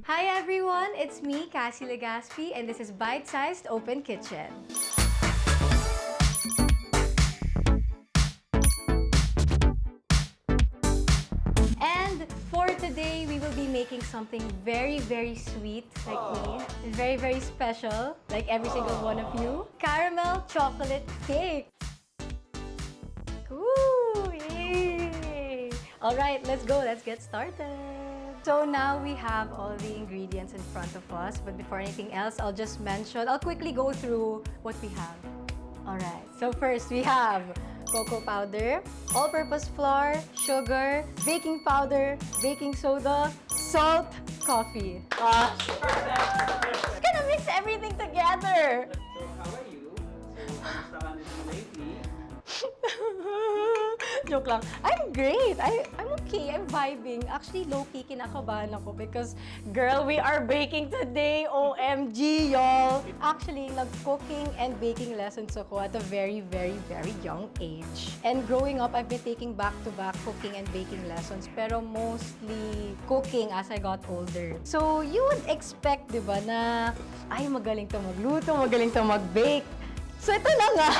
Hi everyone, it's me, Cassy Legaspi, and this is Bite-Sized Open Kitchen. And for today, we will be making something very, very sweet, like me, and very, very special, like every single one of you. Caramel chocolate cake. Ooh, yay! All right, let's go. Let's get started. So now we have all the ingredients in front of us, but before anything else, I'll quickly go through what we have. All right, so first we have cocoa powder, all-purpose flour, sugar, baking powder, baking soda, salt, coffee. Just gonna mix everything together. So how are you? So, kamusta ka nito lately? Joke lang. I'm great. I'm okay. I'm vibing. Actually, low-key, kinakabahan ako because, girl, we are baking today. OMG, y'all. Actually, nag-cooking and baking lessons ako at a very, very, very young age. And growing up, I've been taking back-to-back cooking and baking lessons, pero mostly cooking as I got older. So, you would expect, di ba, na, ay, magaling to magluto, magaling to mag-bake. So ito na nga,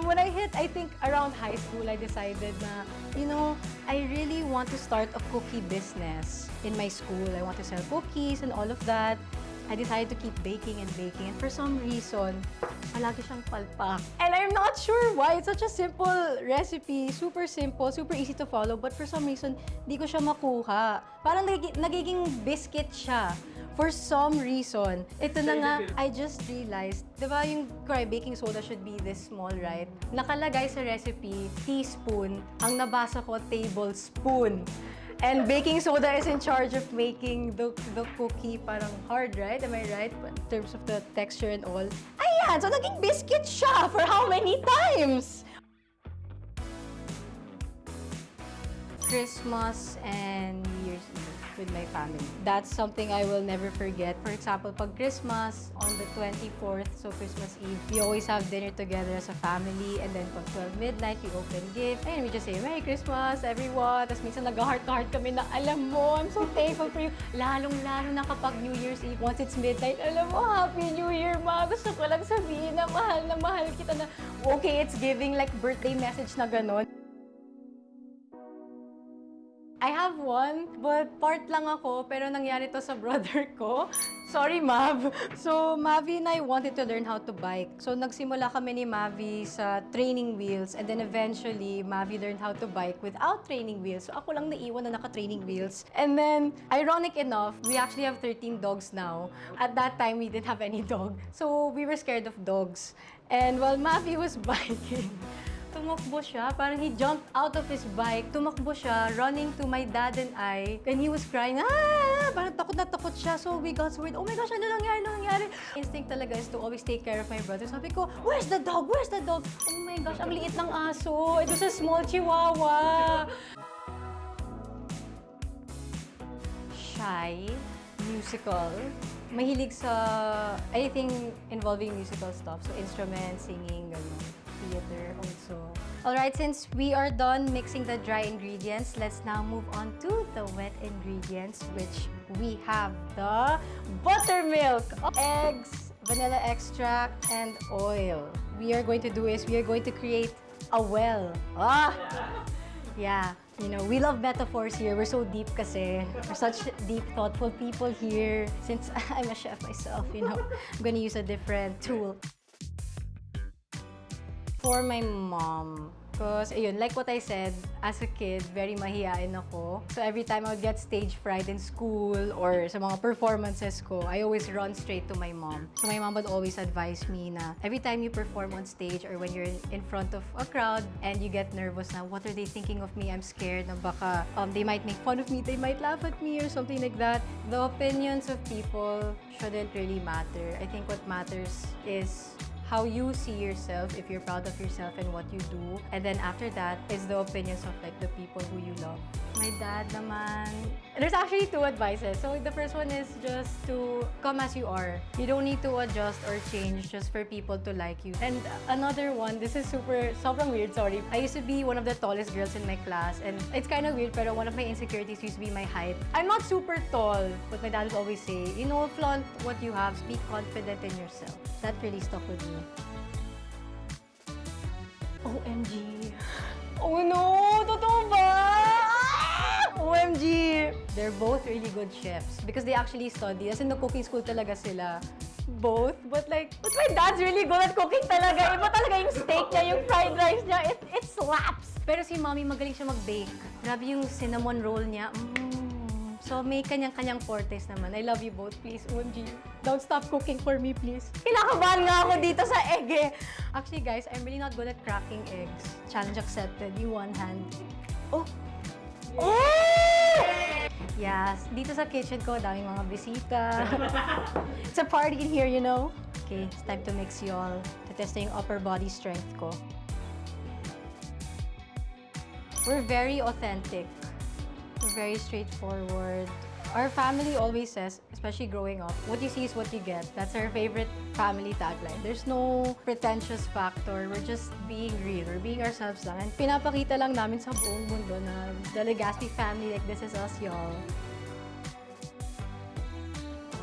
when I hit, I think around high school, I decided na, you know, I really want to start a cookie business in my school. I want to sell cookies and all of that. I decided to keep baking and baking, and for some reason, palagi siyang palpak. And I'm not sure why. It's such a simple recipe, super simple, super easy to follow, but for some reason, di ko siya makuha. Parang nagiging biscuit siya. For some reason, ito na nga, I just realized, di ba yung baking soda should be this small, right? Nakalagay sa recipe, teaspoon. Ang nabasa ko, tablespoon. And baking soda is in charge of making the cookie parang hard, right? Am I right? In terms of the texture and all. Ayan! So naging biscuit siya for how many times? Christmas and New Year's Eve with my family. That's something I will never forget. For example, pag Christmas, on the 24th, so Christmas Eve, we always have dinner together as a family, and then pag 12 midnight, we open gifts, and we just say, Merry Christmas, everyone! Tapos minsan nag-heart-to-heart kami na, alam mo, I'm so thankful for you. Lalong-lalo na kapag New Year's Eve, once it's midnight, alam mo, Happy New Year, ma! Gusto ko lang sabihin na mahal kita na, okay, it's giving like birthday message na ganon. I have one, but part lang ako, pero nangyari to sa brother ko. Sorry, Mav. So, Mavi and I wanted to learn how to bike. So, nagsimula kami ni Mavi sa training wheels, and then eventually, Mavi learned how to bike without training wheels. So, ako lang naiwan na naka-training wheels. And then, ironic enough, we actually have 13 dogs now. At that time, we didn't have any dog. So, we were scared of dogs. And while Mavi was biking, tumakbo siya. Parang he jumped out of his bike. Tumakbo siya, running to my dad and I. And he was crying, ah! Parang takot na takot siya. So we got so worried, oh my gosh, ano nangyari? Instinct talaga is to always take care of my brother. Sabi ko, where's the dog? Where's the dog? Oh my gosh, ang liit ng aso. It was a small chihuahua. Shy, musical. Mahilig sa anything involving musical stuff. So instruments, singing, gano'n. Theater also. Alright, since we are done mixing the dry ingredients, let's now move on to the wet ingredients, which we have the buttermilk, eggs, vanilla extract, and oil. We are going to create a well. Yeah, you know, we love metaphors here. We're so deep kasi. We're such deep, thoughtful people here. Since I'm a chef myself, you know, I'm gonna use a different tool. For my mom, because, ayun, like what I said, as a kid, very mahihain ako. So every time I would get stage fright in school or sa mga performances ko, I always run straight to my mom. So my mom would always advise me na every time you perform on stage or when you're in front of a crowd and you get nervous na, what are they thinking of me? I'm scared na baka they might make fun of me, they might laugh at me or something like that. The opinions of people shouldn't really matter. I think what matters is how you see yourself, if you're proud of yourself and what you do. And then after that is the opinions of like the people who you love. My dad naman, There's actually 2 advices. So the first one is just to come as you are. You don't need to adjust or change just for people to like you. And another one, this is sobrang weird, sorry. I used to be one of the tallest girls in my class, and it's kind of weird, pero one of my insecurities used to be my height. I'm not super tall, but my dad would always say, you know, flaunt what you have, be confident in yourself. That really stuck with me. OMG. Oh no! Totoo ba? OMG! They're both really good chefs because they actually study. As in, the cooking school talaga sila. Both. But my dad's really good at cooking talaga. Iba talaga yung steak niya, yung fried rice niya. It slaps! Pero si mommy, magaling siya mag-bake. Grabe yung cinnamon roll niya. So, may kanyang-kanyang fortes naman. I love you both, please. OMG. Don't stop cooking for me, please. Kinakabahan nga ako dito sa egg eh. Actually, guys, I'm really not good at cracking eggs. Challenge accepted. Yung one hand. Oh! Oh! Yes. Dito sa kitchen ko, daming mga bisita. It's a party in here, you know? Okay, it's time to mix y'all. Test na yung upper body strength ko. We're very authentic. We're very straightforward. Our family always says, especially growing up, what you see is what you get. That's our favorite family tagline. There's no pretentious factor. We're just being real. We're being ourselves lang. And pinapakita lang namin sa buong mundo na the Legaspi family, like this is us, y'all.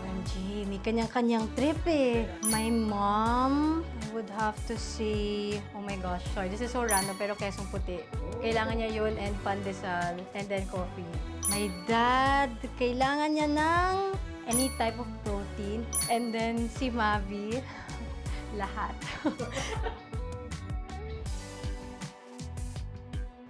OMG, may kanyang-kanyang trip eh. My mom, I would have to say, oh my gosh, sorry, this is so random, pero kesong puti. Kailangan niya yun and pandesal and then coffee. My dad, kailangan niya ng any type of protein. And then si Mavi, lahat.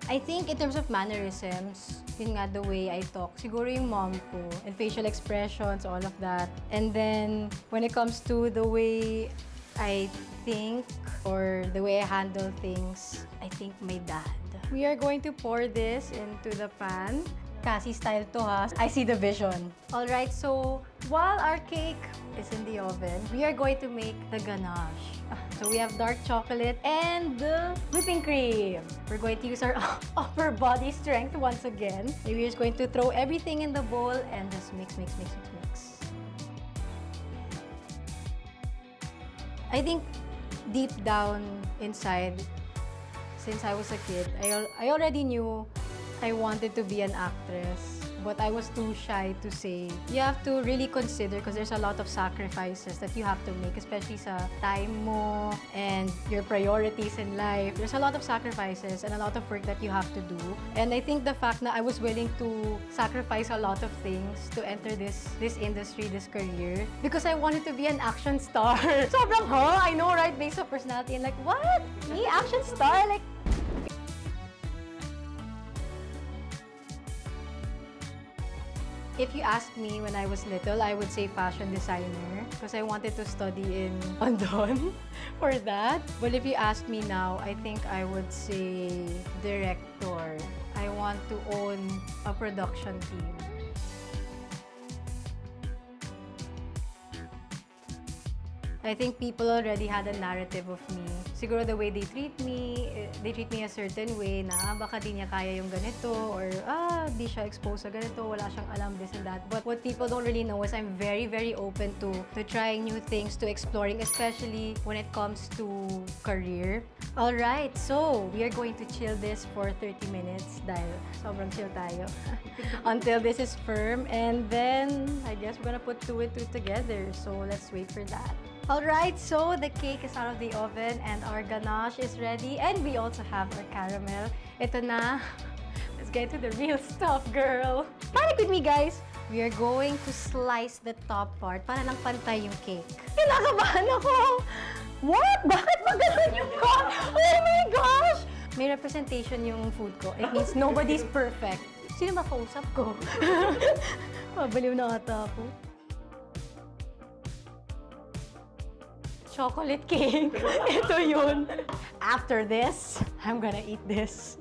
I think in terms of mannerisms, yun nga the way I talk, siguro yung mom ko, and facial expressions, all of that. And then when it comes to the way I think or the way I handle things, I think my dad. We are going to pour this into the pan. Cassy style to ha. I see the vision. Alright, so while our cake is in the oven, we are going to make the ganache. So we have dark chocolate and the whipping cream. We're going to use our upper body strength once again. We're just going to throw everything in the bowl and just mix, mix, mix, mix, mix. I think deep down inside, since I was a kid, I already knew I wanted to be an actress. But I was too shy to say. You have to really consider because there's a lot of sacrifices that you have to make, especially sa time mo and your priorities in life. There's a lot of sacrifices and a lot of work that you have to do. And I think the fact that I was willing to sacrifice a lot of things to enter this industry, this career, because I wanted to be an action star. Sobrang, I know, right? Based on personality. And like, what? Me, action star? Like, if you asked me when I was little, I would say fashion designer because I wanted to study in London for that. But if you ask me now, I think I would say director. I want to own a production team. I think people already had a narrative of me. Siguro the way they treat me a certain way na baka di niya kaya yung ganito or di siya exposed sa ganito, wala siyang alam, this and that. But what people don't really know is I'm very, very open to trying new things, to exploring, especially when it comes to career. Alright, so we are going to chill this for 30 minutes dahil sobrang chill tayo until this is firm, and then I guess we're gonna put two and two together. So let's wait for that. Alright, so the cake is out of the oven and our ganache is ready, and we also have our caramel. Ito na. Let's get to the real stuff, girl. Panic with me, guys. We are going to slice the top part para lang pantay yung cake. Kinakabahan ako! What? Bakit ba ganun yung cut? Oh my gosh! May representation yung food ko. It means nobody's perfect. Sino ba kausap ko? Mabaliw na ata ako. Chocolate cake. Ito yun. After this, I'm gonna eat this.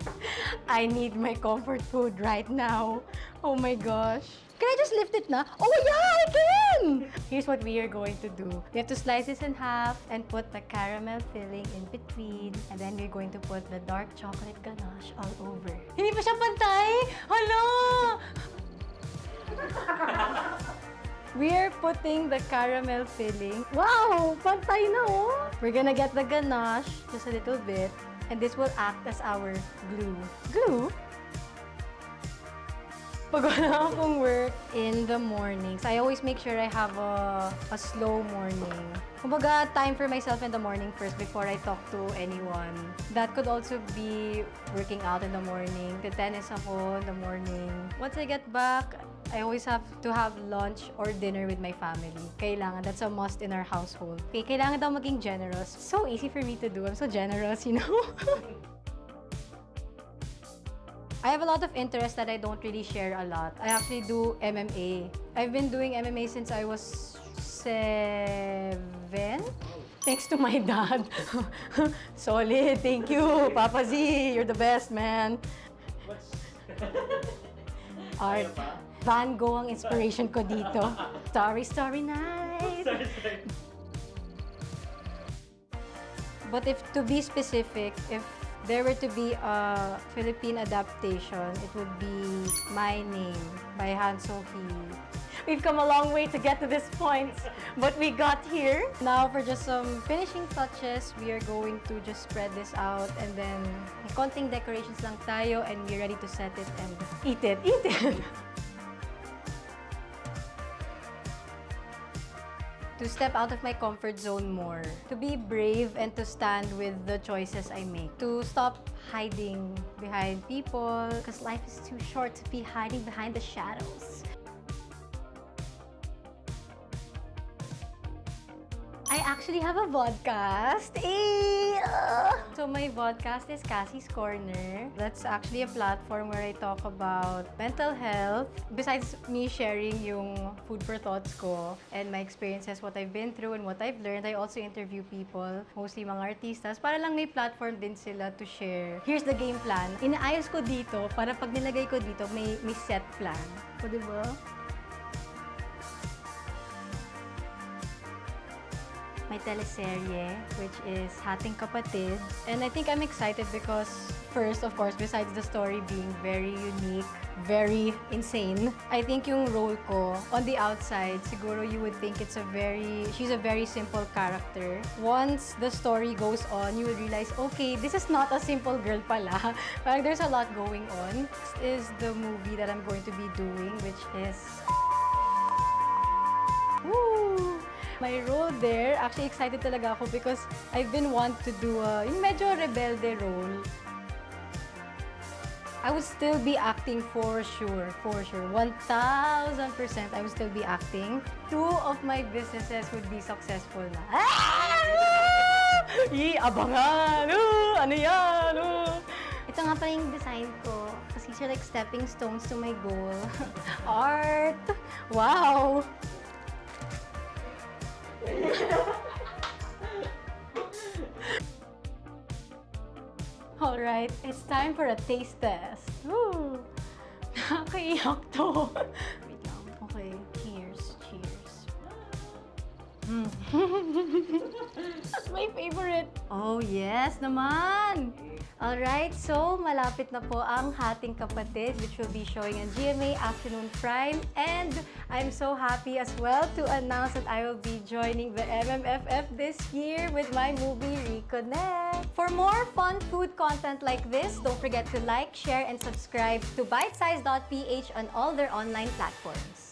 I need my comfort food right now. Oh my gosh. Can I just lift it na? Oh yeah, I can! Here's what we are going to do. We have to slice this in half and put the caramel filling in between. And then we're going to put the dark chocolate ganache all over. Hindi pa siya pantay? Hala! We're putting the caramel filling. Wow! Pantay na oh! We're gonna get the ganache, just a little bit. And this will act as our glue. Glue? Pag wala akong work in the mornings, I always make sure I have a slow morning. Kumbaga, time for myself in the morning first before I talk to anyone. That could also be working out in the morning. Tennis ako in the morning. Once I get back, I always have to have lunch or dinner with my family. Kailangan. That's a must in our household. Okay, kailangan daw maging generous. So easy for me to do. I'm so generous, you know? I have a lot of interests that I don't really share a lot. I actually do MMA. I've been doing MMA since I was 7. Thanks to my dad. Solid. Thank you, Papa Z. You're the best, man. What's... Art. Van Gogh ang inspiration ko dito. Starry night. But if to be specific, if there were to be a Philippine adaptation, it would be My Name by Han So-hee. We've come a long way to get to this point, but we got here. Now for just some finishing touches, we are going to just spread this out and then konting decorations lang tayo and we're ready to set it and eat it. Eat it! To step out of my comfort zone more, to be brave and to stand with the choices I make, to stop hiding behind people, because life is too short to be hiding behind the shadows. I actually have a vodcast. So my vodcast is Cassy's Corner. That's actually a platform where I talk about mental health. Besides me sharing yung food for thoughts ko and my experiences, what I've been through and what I've learned, I also interview people, mostly mga artistas, para lang may platform din sila to share. Here's the game plan. Inaayos ko dito para pag nilagay ko dito, may set plan. O, diba? My teleserye, which is Hating Kapatid. And I think I'm excited because first, of course, besides the story being very unique, very insane, I think yung role ko, on the outside, siguro you would think she's a very simple character. Once the story goes on, you will realize, okay, this is not a simple girl pala. Parang there's a lot going on. This is the movie that I'm going to be doing, which is... Woo! My role there, actually excited talaga ako because I've been want to do yung medyo rebelde role. I would still be acting for sure. 1,000% I would still be acting. 2 of my businesses would be successful na. Abangan! Ano yan? Ito nga pala yung design ko. Kasi these are like stepping stones to my goal. Art! Wow! Alright, it's time for a taste test. Woo! Nakakaiyak to. Wait lang. Okay, cheers. That's my favorite. Oh, yes naman! Alright, so malapit na po ang Hating Kapatid, which will be showing on GMA Afternoon Prime. And I'm so happy as well to announce that I will be joining the MMFF this year with my movie Reconnect. For more fun food content like this, don't forget to like, share, and subscribe to BiteSized.ph on all their online platforms.